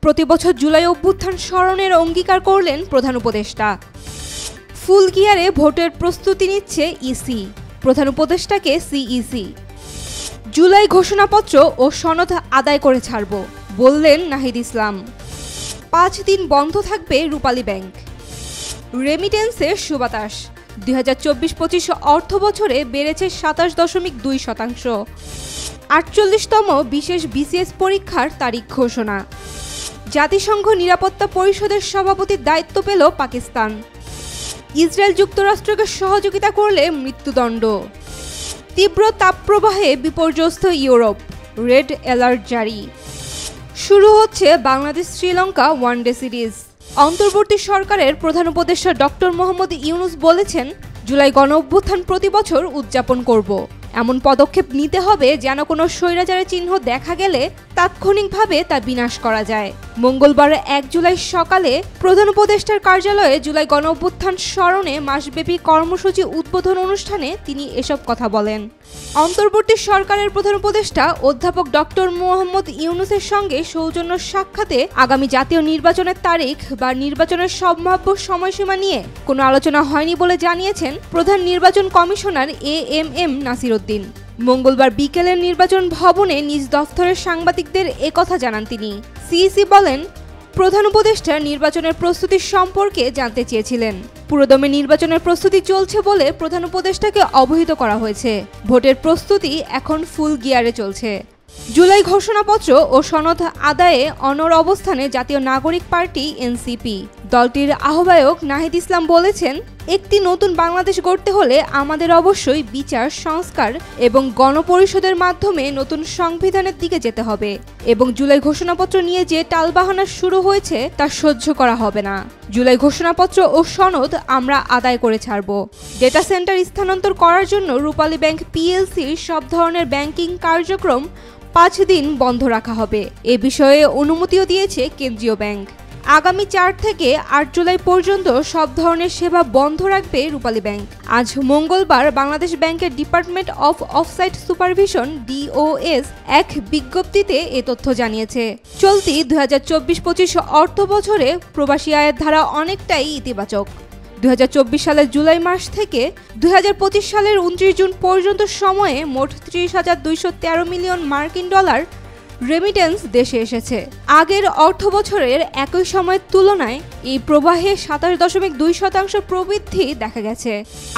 প্রতি বছর জুলাই অভ্যুত্থান স্মরণের অঙ্গীকার করলেন প্রধান উপদেষ্টা। ফুল গিয়ারে ভোটের প্রস্তুতি নিচ্ছে ইসি, প্রধান উপদেষ্টাকে সিইসি। জুলাই ঘোষণাপত্র ও সনদ আদায় করে ছাড়ব বললেন নাহিদ ইসলাম। 5 দিন বন্ধ থাকবে রূপালী ব্যাংক। রেমিটেন্সের সুবাতাস 2024-25 অর্থ বছরে বেড়েছে 27.2%। 48তম বিশেষ বিসিএস পরীক্ষার তারিখ ঘোষণা। জাতিসংঘ নিরাপত্তা পরিষদের সভাপতির দায়িত্ব পেল পাকিস্তান। ইসরায়েল যুক্তরাষ্ট্রকে সহযোগিতা করলে মৃত্যুদণ্ড। তীব্র তাপপ্রবাহে বিপর্যস্ত ইউরোপ, রেড অ্যালার্ট জারি। শুরু হচ্ছে বাংলাদেশ শ্রীলঙ্কা ওয়ানডে সিরিজ। অন্তর্বর্তী সরকারের প্রধান উপদেষ্টা ডক্টর মোহাম্মদ ইউনূস বলেছেন, জুলাই গণঅভ্যুত্থান প্রতি বছর উদযাপন করব। এমন পদক্ষেপ নিতে হবে যেন কোনো স্বৈরাচারের চিহ্ন দেখা গেলে তাৎক্ষণিকভাবে তা বিনাশ করা যায়। মঙ্গলবার 1 জুলাই সকালে প্রধান উপদেষ্টার কার্যালয়ে জুলাই গণঅভ্যুত্থান স্মরণে মাসব্যাপী কর্মসূচি উদ্বোধন অনুষ্ঠানে তিনি এসব কথা বলেন। অন্তর্বর্তী সরকারের প্রধান উপদেষ্টা অধ্যাপক ডক্টর মোহাম্মদ ইউনূসের সঙ্গে সৌজন্য সাক্ষাতে আগামী জাতীয় নির্বাচনের তারিখ বা নির্বাচনের সম্ভাব্য সময়সীমা নিয়ে কোনো আলোচনা হয়নি বলে জানিয়েছেন প্রধান নির্বাচন কমিশনার এএমএম নাসির উদ্দিন। মঙ্গলবার বিকেলের নির্বাচন ভবনে নিজ দফতরের সাংবাদিকদের একথা জানান তিনি। সিইসি বলেন, প্রধান উপদেষ্টা নির্বাচনের প্রস্তুতি সম্পর্কে জানতে চেয়েছিলেন। পুরোদমে নির্বাচনের প্রস্তুতি চলছে বলে প্রধান উপদেষ্টাকে অবহিত করা হয়েছে। ভোটের প্রস্তুতি এখন ফুল গিয়ারে চলছে। জুলাই ঘোষণাপত্র ও সনদ আদায়ে অনড় অবস্থানে জাতীয় নাগরিক পার্টি এনসিপি। দলটির আহ্বায়ক নাহিদ ইসলাম বলেছেন, একটি নতুন বাংলাদেশ গড়তে হলে আমাদের অবশ্যই বিচার, সংস্কার এবং গণপরিষদের মাধ্যমে নতুন সংবিধানের দিকে যেতে হবে এবং জুলাই ঘোষণাপত্র নিয়ে যে টালবাহানা শুরু হয়েছে তা সহ্য করা হবে না। জুলাই ঘোষণাপত্র ও সনদ আমরা আদায় করে ছাড়ব। ডেটা সেন্টার স্থানান্তর করার জন্য রূপালী ব্যাংক পিএলসির সব ধরনের ব্যাংকিং কার্যক্রম 5 দিন বন্ধ রাখা হবে। এ বিষয়ে অনুমতিও দিয়েছে কেন্দ্রীয় ব্যাংক। আগামী 4 থেকে 8 জুলাই পর্যন্ত সব ধরনের সেবা বন্ধ রাখবে রূপালী ব্যাংক। আজ মঙ্গলবার বাংলাদেশ ব্যাংকের department of offsite supervision DOS এক বিজ্ঞপ্তিতে এ তথ্য জানিয়েছে। চলতি 2024-25 অর্থ বছরে প্রবাসী আয়ের ধারা অনেকটাই ইতিবাচক। 2024 সালের জুলাই মাস থেকে 2025 সালের 29 জুন পর্যন্ত সময়ে মোট 30,213 মিলিয়ন মার্কিন ডলার রেমিটেন্স দেশে এসেছে। আগের অর্থ বছরের একই সময়ের তুলনায় এই প্রবাহে 27.2% প্রবৃদ্ধি দেখা গেছে।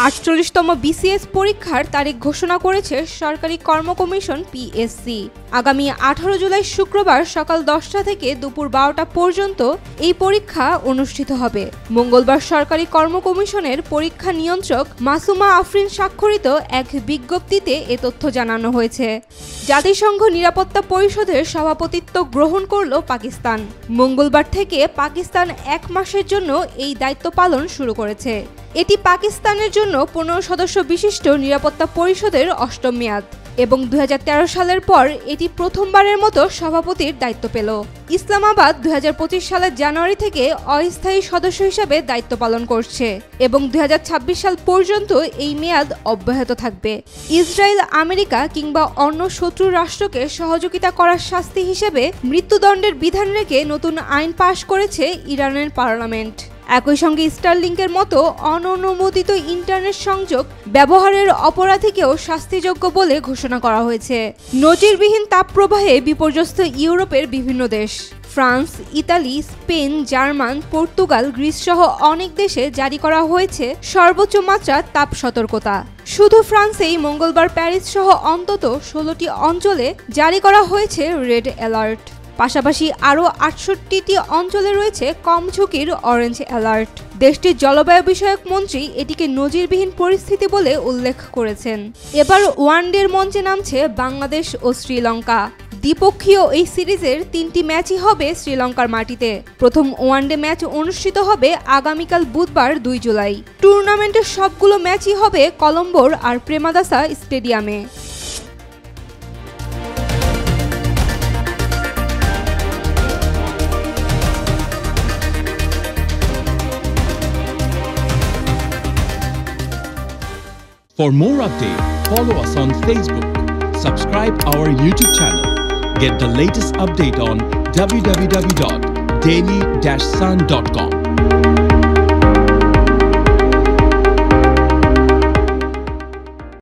48তম বিসিএস পরীক্ষার তারিখ ঘোষণা করেছে সরকারি কর্ম কমিশন পিএসসি। আগামী 18 জুলাই শুক্রবার সকাল 10টা থেকে দুপুর 12টা পর্যন্ত এই পরীক্ষা অনুষ্ঠিত হবে। মঙ্গলবার সরকারি কর্ম কমিশনের পরীক্ষা নিয়ন্ত্রক মাসুমা আফরিন স্বাক্ষরিত এক বিজ্ঞপ্তিতে এ তথ্য জানানো হয়েছে। জাতিসংঘ নিরাপত্তা পরিষদের সভাপতিত্ব গ্রহণ করল পাকিস্তান। মঙ্গলবার থেকে পাকিস্তান 1 মাসের জন্য এই দায়িত্ব পালন শুরু করেছে। এটি পাকিস্তানের জন্য 15 সদস্য বিশিষ্ট নিরাপত্তা পরিষদের 8ম মেয়াদ এবং 2013 সালের পর এটি প্রথমবারের মতো সভাপতির দায়িত্ব পেল। ইসলামাবাদ 2025 সালের জানুয়ারি থেকে অস্থায়ী সদস্য হিসেবে দায়িত্ব পালন করছে এবং 2026 সাল পর্যন্ত এই মেয়াদ অব্যাহত থাকবে। ইসরায়েল, আমেরিকা কিংবা অন্য শত্রু রাষ্ট্রকে সহযোগিতা করার শাস্তি হিসেবে মৃত্যুদণ্ডের বিধান রেখে নতুন আইন পাশ করেছে ইরানের পার্লামেন্ট। একই সঙ্গে স্টারলিংকের মতো অননুমোদিত ইন্টারনেট সংযোগ ব্যবহারের অপরাধীকেও শাস্তিযোগ্য বলে ঘোষণা করা হয়েছে। নজিরবিহীন তাপপ্রবাহে বিপর্যস্ত ইউরোপের বিভিন্ন দেশ। France, Italy, Spain, German, Portugal, Greece সহ অনেক দেশে জারি করা হয়েছে সর্বোচ্চ মাত্রার তাপ সতর্কতা। শুধু ফ্রান্সেই মঙ্গলবার প্যারিস সহ অন্তত 16টি অঞ্চলে জারি করা হয়েছে রেড অ্যালার্ট। পাশাপাশি আরও 68টি অঞ্চলে রয়েছে কম ঝুঁকির অরেঞ্জ অ্যালার্ট। দেশটির জলবায়ু বিষয়ক মন্ত্রী এটিকে নজিরবিহীন পরিস্থিতি বলে উল্লেখ করেছেন। এবার ওয়ানডের মঞ্চে নামছে বাংলাদেশ ও শ্রীলঙ্কা। দ্বিপক্ষীয় এই সিরিজের 3টি ম্যাচই হবে শ্রীলঙ্কার মাটিতে। প্রথম ওয়ানডে ম্যাচ অনুষ্ঠিত হবে আগামীকাল বুধবার 2 জুলাই। টুর্নামেন্টের সবগুলো ম্যাচই হবে কলম্বোর আর প্রেমাদাসা স্টেডিয়ামে। For more updates, follow us on Facebook, subscribe our YouTube channel, Get the latest update on www.daily-sun.com.